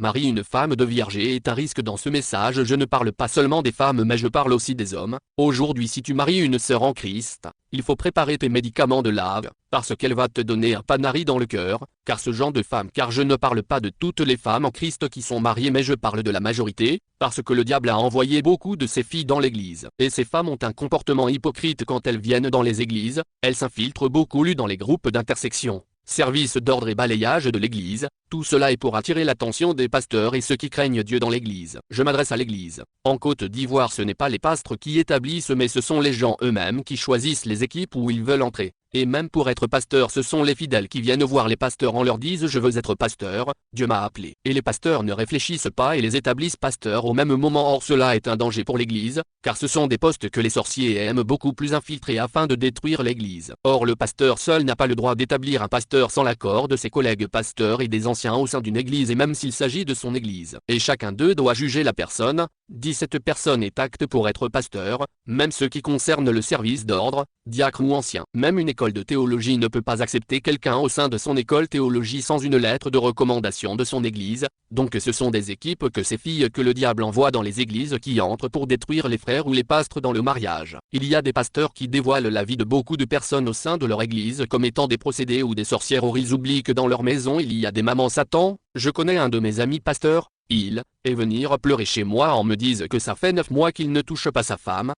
marie une femme de vierge est un risque dans ce message. Je ne parle pas seulement des femmes mais je parle aussi des hommes. Aujourd'hui si tu maries une sœur en Christ, il faut préparer tes médicaments de lave, parce qu'elle va te donner un panari dans le cœur, car ce genre de femme, car je ne parle pas de toutes les femmes en Christ qui sont mariées mais je parle de la majorité, parce que le diable a envoyé beaucoup de ces filles dans l'église. Et ces femmes ont un comportement hypocrite quand elles viennent dans les églises, elles s'infiltrent beaucoup dans les groupes d'intersection. Service d'ordre et balayage de l'église, tout cela est pour attirer l'attention des pasteurs et ceux qui craignent Dieu dans l'église. Je m'adresse à l'église. En Côte d'Ivoire ce n'est pas les pastres qui établissent mais ce sont les gens eux-mêmes qui choisissent les équipes où ils veulent entrer. Et même pour être pasteur ce sont les fidèles qui viennent voir les pasteurs en leur disant je veux être pasteur, Dieu m'a appelé. Et les pasteurs ne réfléchissent pas et les établissent pasteurs au même moment. Or cela est un danger pour l'église, car ce sont des postes que les sorciers aiment beaucoup plus infiltrer afin de détruire l'église. Or le pasteur seul n'a pas le droit d'établir un pasteur sans l'accord de ses collègues pasteurs et des anciens au sein d'une église et même s'il s'agit de son église. Et chacun d'eux doit juger la personne, dit cette personne est apte pour être pasteur, même ce qui concerne le service d'ordre, diacre ou ancien. Même une école de théologie ne peut pas accepter quelqu'un au sein de son école théologie sans une lettre de recommandation de son église, donc ce sont des équipes que ces filles que le diable envoie dans les églises qui entrent pour détruire les frères ou les pastres dans le mariage. Il y a des pasteurs qui dévoilent la vie de beaucoup de personnes au sein de leur église comme étant des procédés ou des sorcières. Or ils oublient que dans leur maison il y a des mamans Satan. Je connais un de mes amis pasteurs, il est venir pleurer chez moi en me disant que ça fait 9 mois qu'il ne touche pas sa femme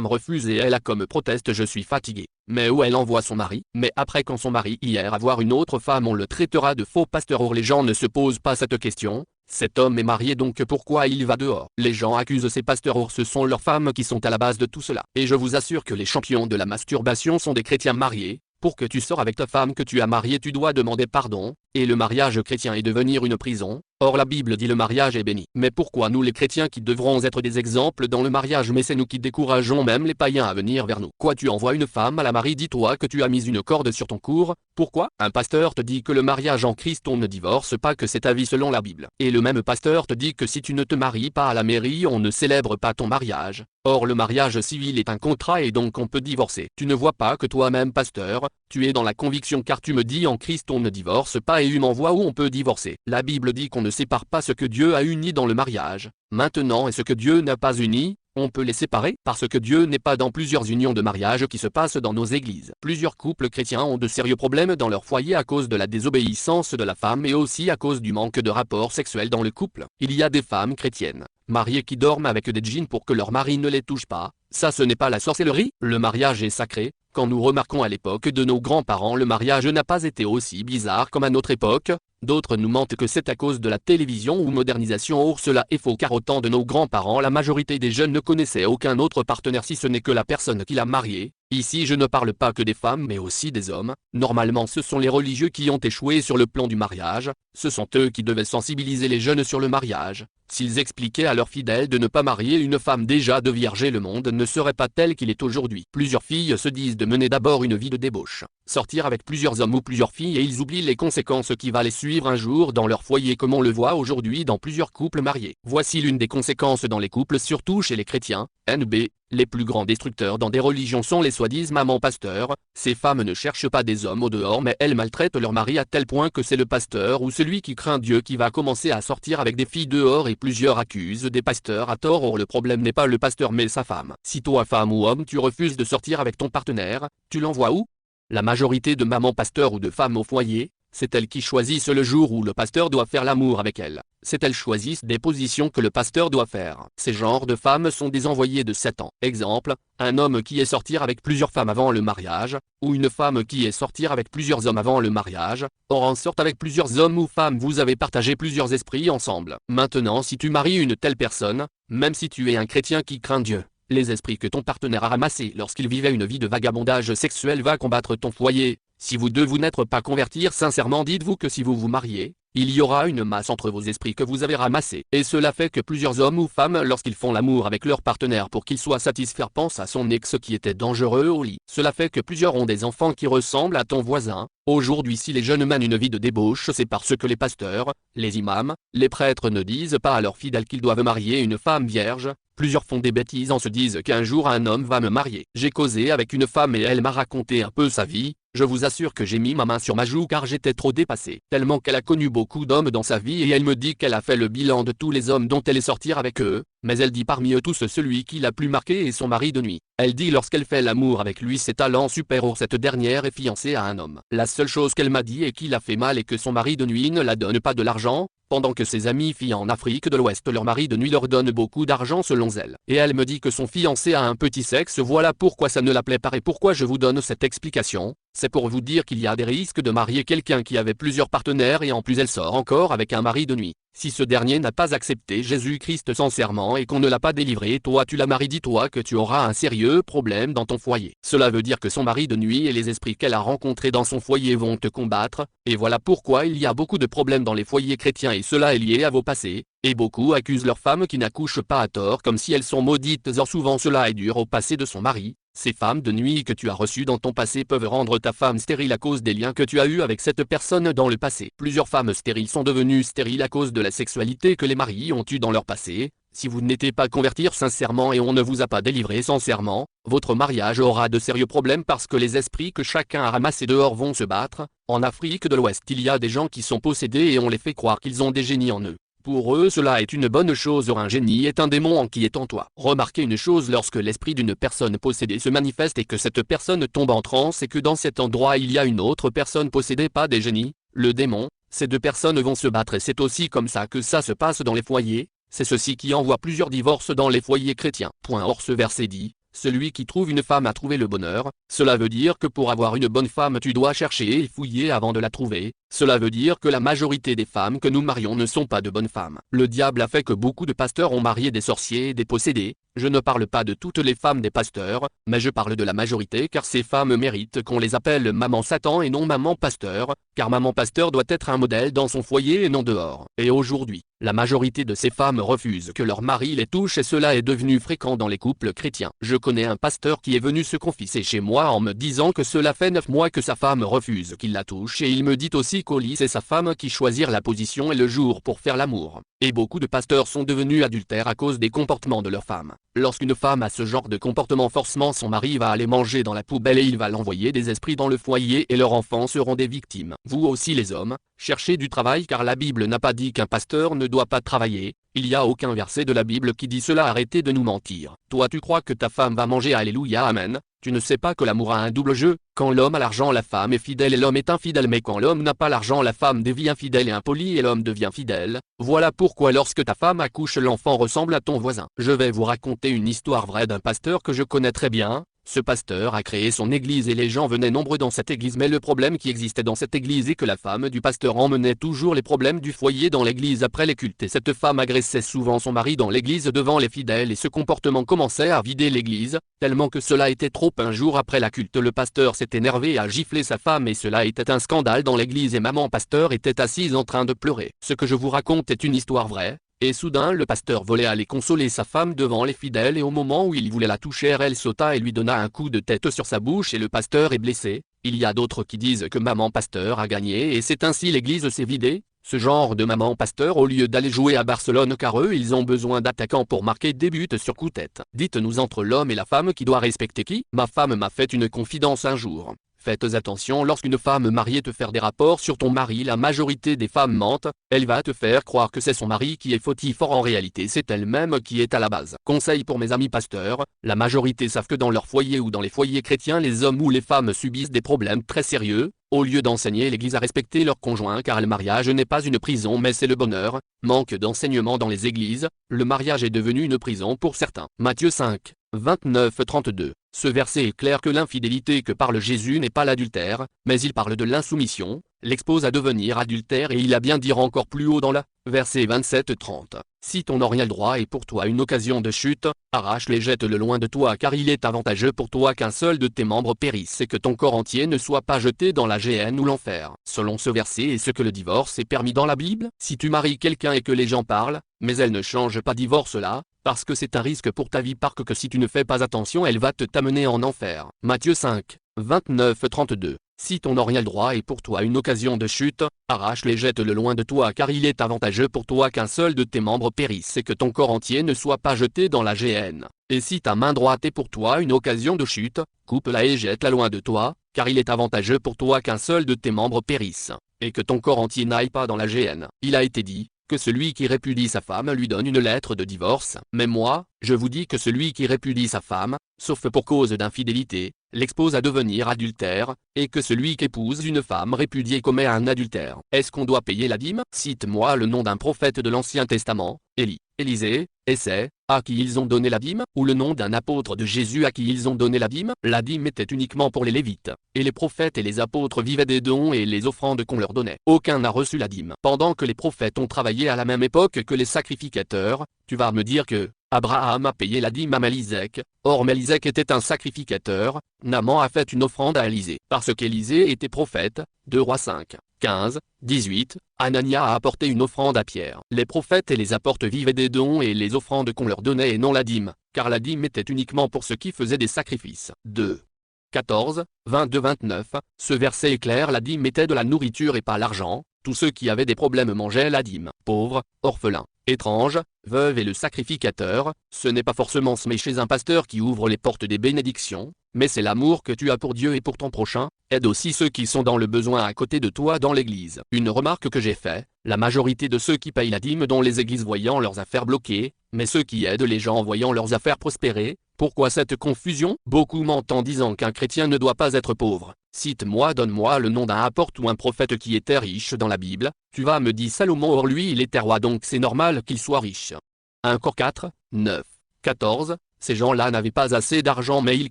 refuse et elle a comme proteste je suis fatigué. Mais où elle envoie son mari, mais après quand son mari hier avoir une autre femme on le traitera de faux pasteur. Or les gens ne se posent pas cette question, cet homme est marié donc pourquoi il va dehors? Les gens accusent ces pasteurs, or ce sont leurs femmes qui sont à la base de tout cela. Et je vous assure que les champions de la masturbation sont des chrétiens mariés. Pour que tu sors avec ta femme que tu as mariée tu dois demander pardon, et le mariage chrétien est devenir une prison. Or la Bible dit le mariage est béni. Mais pourquoi nous les chrétiens qui devrons être des exemples dans le mariage mais c'est nous qui décourageons même les païens à venir vers nous? Quoi, tu envoies une femme à la mariée, dis-toi que tu as mis une corde sur ton cours? Pourquoi? Un pasteur te dit que le mariage en Christ on ne divorce pas, que c'est ta vie selon la Bible. Et le même pasteur te dit que si tu ne te maries pas à la mairie on ne célèbre pas ton mariage. Or le mariage civil est un contrat et donc on peut divorcer. Tu ne vois pas que toi-même pasteur, tu es dans la conviction car tu me dis en Christ on ne divorce pas et tu m'envoies où on peut divorcer. La Bible dit qu'on ne sépare pas ce que Dieu a uni dans le mariage. Maintenant et ce que Dieu n'a pas uni, on peut les séparer parce que Dieu n'est pas dans plusieurs unions de mariage qui se passent dans nos églises. Plusieurs couples chrétiens ont de sérieux problèmes dans leur foyer à cause de la désobéissance de la femme et aussi à cause du manque de rapports sexuels dans le couple. Il y a des femmes chrétiennes mariées qui dorment avec des djinns pour que leur mari ne les touche pas. Ça ce n'est pas la sorcellerie, le mariage est sacré. Quand nous remarquons à l'époque de nos grands-parents le mariage n'a pas été aussi bizarre comme à notre époque, d'autres nous mentent que c'est à cause de la télévision ou modernisation. Or cela est faux car au temps de nos grands-parents la majorité des jeunes ne connaissaient aucun autre partenaire si ce n'est que la personne qui l'a marié. Ici je ne parle pas que des femmes mais aussi des hommes. Normalement ce sont les religieux qui ont échoué sur le plan du mariage, ce sont eux qui devaient sensibiliser les jeunes sur le mariage. S'ils expliquaient à leurs fidèles de ne pas marier une femme déjà de vierge, le monde ne serait pas tel qu'il est aujourd'hui. Plusieurs filles se disent de mener d'abord une vie de débauche, sortir avec plusieurs hommes ou plusieurs filles et ils oublient les conséquences qui va les suivre un jour dans leur foyer comme on le voit aujourd'hui dans plusieurs couples mariés. Voici l'une des conséquences dans les couples surtout chez les chrétiens. NB. Les plus grands destructeurs dans des religions sont les soi-disant mamans pasteurs. Ces femmes ne cherchent pas des hommes au dehors mais elles maltraitent leur mari à tel point que c'est le pasteur ou celui qui craint Dieu qui va commencer à sortir avec des filles dehors et plusieurs accusent des pasteurs à tort. Or le problème n'est pas le pasteur mais sa femme. Si toi femme ou homme tu refuses de sortir avec ton partenaire, tu l'envoies où? La majorité de mamans pasteurs ou de femmes au foyer, c'est elles qui choisissent le jour où le pasteur doit faire l'amour avec elles. C'est elles choisissent des positions que le pasteur doit faire. Ces genres de femmes sont des envoyés de Satan. Exemple, un homme qui est sortir avec plusieurs femmes avant le mariage, ou une femme qui est sortir avec plusieurs hommes avant le mariage. Or en sorte avec plusieurs hommes ou femmes vous avez partagé plusieurs esprits ensemble. Maintenant si tu maries une telle personne, même si tu es un chrétien qui craint Dieu, les esprits que ton partenaire a ramassés lorsqu'il vivait une vie de vagabondage sexuel va combattre ton foyer. Si vous deux vous n'êtes pas convertir sincèrement, dites-vous que si vous vous mariez, il y aura une masse entre vos esprits que vous avez ramassés. Et cela fait que plusieurs hommes ou femmes lorsqu'ils font l'amour avec leur partenaire pour qu'il soit satisfait pensent à son ex qui était dangereux au lit. Cela fait que plusieurs ont des enfants qui ressemblent à ton voisin. Aujourd'hui si les jeunes mènent une vie de débauche c'est parce que les pasteurs, les imams, les prêtres ne disent pas à leurs fidèles qu'ils doivent marier une femme vierge. Plusieurs font des bêtises en se disent qu'un jour un homme va me marier. J'ai causé avec une femme et elle m'a raconté un peu sa vie. Je vous assure que j'ai mis ma main sur ma joue car j'étais trop dépassé. Tellement qu'elle a connu beaucoup d'hommes dans sa vie et elle me dit qu'elle a fait le bilan de tous les hommes dont elle est sortie avec eux, mais elle dit parmi eux tous celui qui l'a plus marqué est son mari de nuit. Elle dit lorsqu'elle fait l'amour avec lui ses talents supérieurs, cette dernière est fiancée à un homme. La seule chose qu'elle m'a dit et qui l'a fait mal est que son mari de nuit ne la donne pas de l'argent, pendant que ses amies filles en Afrique de l'Ouest leur mari de nuit leur donne beaucoup d'argent selon elle. Et elle me dit que son fiancé a un petit sexe, voilà pourquoi ça ne la plaît pas et pourquoi je vous donne cette explication. C'est pour vous dire qu'il y a des risques de marier quelqu'un qui avait plusieurs partenaires et en plus elle sort encore avec un mari de nuit. Si ce dernier n'a pas accepté Jésus-Christ sincèrement et qu'on ne l'a pas délivré, toi tu la maries, dis-toi que tu auras un sérieux problème dans ton foyer. Cela veut dire que son mari de nuit et les esprits qu'elle a rencontrés dans son foyer vont te combattre, et voilà pourquoi il y a beaucoup de problèmes dans les foyers chrétiens et cela est lié à vos passés. Et beaucoup accusent leurs femmes qui n'accouchent pas à tort comme si elles sont maudites, or souvent cela est dur au passé de son mari. Ces femmes de nuit que tu as reçues dans ton passé peuvent rendre ta femme stérile à cause des liens que tu as eus avec cette personne dans le passé. Plusieurs femmes stériles sont devenues stériles à cause de la sexualité que les maris ont eue dans leur passé. Si vous n'étiez pas convertir sincèrement et on ne vous a pas délivré sincèrement, votre mariage aura de sérieux problèmes parce que les esprits que chacun a ramassés dehors vont se battre. En Afrique de l'Ouest il y a des gens qui sont possédés et on les fait croire qu'ils ont des génies en eux. Pour eux cela est une bonne chose, or un génie est un démon qui est en toi. Remarquez une chose, lorsque l'esprit d'une personne possédée se manifeste et que cette personne tombe en transe et que dans cet endroit il y a une autre personne possédée par des génies, le démon, ces deux personnes vont se battre et c'est aussi comme ça que ça se passe dans les foyers, c'est ceci qui envoie plusieurs divorces dans les foyers chrétiens. Or ce verset dit, celui qui trouve une femme a trouvé le bonheur, cela veut dire que pour avoir une bonne femme tu dois chercher et fouiller avant de la trouver, cela veut dire que la majorité des femmes que nous marions ne sont pas de bonnes femmes. Le diable a fait que beaucoup de pasteurs ont marié des sorciers et des possédés, je ne parle pas de toutes les femmes des pasteurs, mais je parle de la majorité car ces femmes méritent qu'on les appelle maman Satan et non maman pasteur, car maman pasteur doit être un modèle dans son foyer et non dehors. Et aujourd'hui, la majorité de ces femmes refusent que leur mari les touche et cela est devenu fréquent dans les couples chrétiens. Je connais un pasteur qui est venu se confesser chez moi en me disant que cela fait 9 mois que sa femme refuse qu'il la touche et il me dit aussi qu'au lit c'est sa femme qui choisit la position et le jour pour faire l'amour. Et beaucoup de pasteurs sont devenus adultères à cause des comportements de leurs femmes. Lorsqu'une femme a ce genre de comportement, forcément son mari va aller manger dans la poubelle et il va l'envoyer des esprits dans le foyer et leurs enfants seront des victimes. Vous aussi les hommes, cherchez du travail car la Bible n'a pas dit qu'un pasteur ne doit pas travailler. Il n'y a aucun verset de la Bible qui dit cela, arrêtez de nous mentir. Toi tu crois que ta femme va manger, alléluia, amen. Tu ne sais pas que l'amour a un double jeu, quand l'homme a l'argent la femme est fidèle et l'homme est infidèle, mais quand l'homme n'a pas l'argent la femme devient infidèle et impolie et l'homme devient fidèle. Voilà pourquoi lorsque ta femme accouche l'enfant ressemble à ton voisin. Je vais vous raconter une histoire vraie d'un pasteur que je connais très bien. Ce pasteur a créé son église et les gens venaient nombreux dans cette église, mais le problème qui existait dans cette église est que la femme du pasteur emmenait toujours les problèmes du foyer dans l'église après les cultes et cette femme agressait souvent son mari dans l'église devant les fidèles et ce comportement commençait à vider l'église, tellement que cela était trop. Un jour après la culte le pasteur s'est énervé et a giflé sa femme et cela était un scandale dans l'église et maman pasteur était assise en train de pleurer. Ce que je vous raconte est une histoire vraie. Et soudain le pasteur voulait aller consoler sa femme devant les fidèles et au moment où il voulait la toucher elle sauta et lui donna un coup de tête sur sa bouche et le pasteur est blessé. Il y a d'autres qui disent que maman pasteur a gagné et c'est ainsi l'église s'est vidée. Ce genre de maman pasteur au lieu d'aller jouer à Barcelone car eux ils ont besoin d'attaquants pour marquer des buts sur coup de tête. Dites-nous entre l'homme et la femme qui doit respecter qui? Ma femme m'a fait une confidence un jour. Faites attention lorsqu'une femme mariée te fait des rapports sur ton mari, la majorité des femmes mentent, elle va te faire croire que c'est son mari qui est fautif, or en réalité c'est elle-même qui est à la base. Conseil pour mes amis pasteurs, la majorité savent que dans leur foyer ou dans les foyers chrétiens les hommes ou les femmes subissent des problèmes très sérieux. Au lieu d'enseigner l'église à respecter leur conjoint car le mariage n'est pas une prison mais c'est le bonheur, manque d'enseignement dans les églises, le mariage est devenu une prison pour certains. Matthieu 5, 29-32. Ce verset est clair que l'infidélité que parle Jésus n'est pas l'adultère, mais il parle de l'insoumission, l'expose à devenir adultère et il a bien dire encore plus haut dans la verset 27-30. Si ton orignal droit est pour toi une occasion de chute, arrache-le, jette-le loin de toi car il est avantageux pour toi qu'un seul de tes membres périsse et que ton corps entier ne soit pas jeté dans la géhenne ou l'enfer. Selon ce verset est-ce que le divorce est permis dans la Bible? Si tu maries quelqu'un et que les gens parlent, mais elle ne change pas, divorce là, parce que c'est un risque pour ta vie parce que si tu ne fais pas attention elle va te t'amener en enfer. Matthieu 5, 29-32. Si ton oriel droit est pour toi une occasion de chute, arrache-le et jette-le loin de toi car il est avantageux pour toi qu'un seul de tes membres périsse et que ton corps entier ne soit pas jeté dans la géhenne. Et si ta main droite est pour toi une occasion de chute, coupe-la et jette-la loin de toi, car il est avantageux pour toi qu'un seul de tes membres périsse, et que ton corps entier n'aille pas dans la géhenne. Il a été dit que celui qui répudie sa femme lui donne une lettre de divorce. Mais moi, je vous dis que celui qui répudie sa femme, sauf pour cause d'infidélité, l'expose à devenir adultère, et que celui qui épouse une femme répudiée commet un adultère. Est-ce qu'on doit payer la dîme? Cite-moi le nom d'un prophète de l'Ancien Testament, Élie, Élisée, Essai, à qui ils ont donné la dîme, ou le nom d'un apôtre de Jésus à qui ils ont donné la dîme. La dîme était uniquement pour les Lévites, et les prophètes et les apôtres vivaient des dons et les offrandes qu'on leur donnait. Aucun n'a reçu la dîme. Pendant que les prophètes ont travaillé à la même époque que les sacrificateurs, tu vas me dire que Abraham a payé la dîme à Mélisèque. Or Mélisèque était un sacrificateur, Naaman a fait une offrande à Élisée. Parce qu'Élisée était prophète, 2 Rois 5, 15, 18, Anania a apporté une offrande à Pierre. Les prophètes et les apôtres vivaient des dons et les offrandes qu'on leur donnait et non la dîme, car la dîme était uniquement pour ceux qui faisaient des sacrifices. 2. 14, 22-29, ce verset est clair, la dîme était de la nourriture et pas l'argent. Tous ceux qui avaient des problèmes mangeaient la dîme. Pauvres, orphelins, étranges, veuves et le sacrificateur, ce n'est pas forcément semer chez un pasteur qui ouvre les portes des bénédictions, mais c'est l'amour que tu as pour Dieu et pour ton prochain. Aide aussi ceux qui sont dans le besoin à côté de toi dans l'église. Une remarque que j'ai faite, la majorité de ceux qui payent la dîme dans les églises voyant leurs affaires bloquées, mais ceux qui aident les gens en voyant leurs affaires prospérer. Pourquoi cette confusion? Beaucoup mentent en disant qu'un chrétien ne doit pas être pauvre. Cite-moi, donne-moi le nom d'un apôtre ou un prophète qui était riche dans la Bible. Tu vas me dire Salomon, or lui il était roi donc c'est normal qu'il soit riche. 1 Cor 4, 9, 14. Ces gens-là n'avaient pas assez d'argent mais ils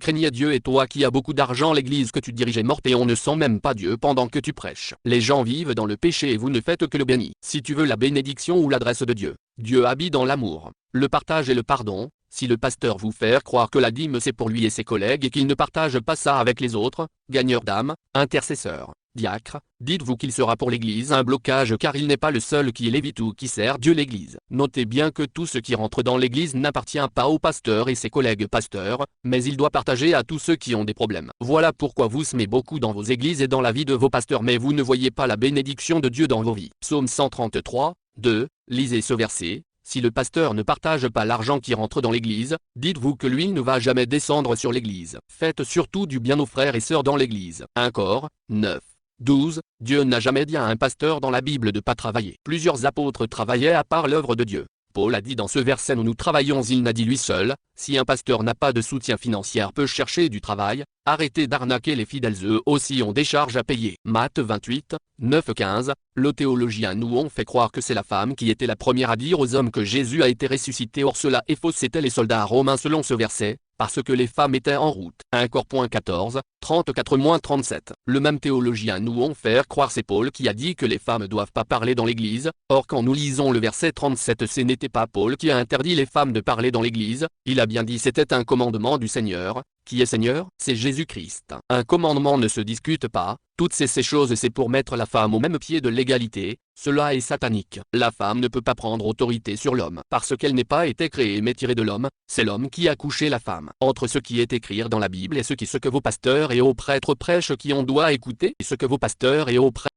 craignaient Dieu, et toi qui as beaucoup d'argent, l'église que tu diriges est morte et on ne sent même pas Dieu pendant que tu prêches. Les gens vivent dans le péché et vous ne faites que le bénir. Si tu veux la bénédiction ou l'adresse de Dieu, Dieu habite dans l'amour, le partage et le pardon. Si le pasteur vous fait croire que la dîme c'est pour lui et ses collègues et qu'il ne partage pas ça avec les autres, gagneurs d'âme, intercesseurs, diacres, dites-vous qu'il sera pour l'église un blocage car il n'est pas le seul qui est lévite ou qui sert Dieu l'église. Notez bien que tout ce qui rentre dans l'église n'appartient pas au pasteur et ses collègues pasteurs, mais il doit partager à tous ceux qui ont des problèmes. Voilà pourquoi vous semez beaucoup dans vos églises et dans la vie de vos pasteurs mais vous ne voyez pas la bénédiction de Dieu dans vos vies. Psaume 133, 2, lisez ce verset. Si le pasteur ne partage pas l'argent qui rentre dans l'église, dites-vous que l'huile ne va jamais descendre sur l'église. Faites surtout du bien aux frères et sœurs dans l'église. 1 Cor 9, 12. Dieu n'a jamais dit à un pasteur dans la Bible de ne pas travailler. Plusieurs apôtres travaillaient à part l'œuvre de Dieu. Paul a dit dans ce verset nous travaillons, il n'a dit lui seul. Si un pasteur n'a pas de soutien financier peut chercher du travail, arrêtez d'arnaquer les fidèles, eux aussi ont des charges à payer. Matthieu 28, 9-15, le théologien nous ont fait croire que c'est la femme qui était la première à dire aux hommes que Jésus a été ressuscité, or cela est faux, c'étaient les soldats romains selon ce verset, parce que les femmes étaient en route. 1 Cor 14, 34-37. Le même théologien nous ont fait croire c'est Paul qui a dit que les femmes ne doivent pas parler dans l'église, or quand nous lisons le verset 37 ce n'était pas Paul qui a interdit les femmes de parler dans l'église, il a bien dit c'était un commandement du Seigneur. Qui est Seigneur? C'est Jésus-Christ. Un commandement ne se discute pas, toutes ces choses c'est pour mettre la femme au même pied de l'égalité, cela est satanique. La femme ne peut pas prendre autorité sur l'homme parce qu'elle n'est pas été créée mais tirée de l'homme, c'est l'homme qui a couché la femme. Entre ce qui est écrit dans la Bible et ce que vos pasteurs et aux prêtres prêchent qui on doit écouter, et ce que vos pasteurs et aux prêtres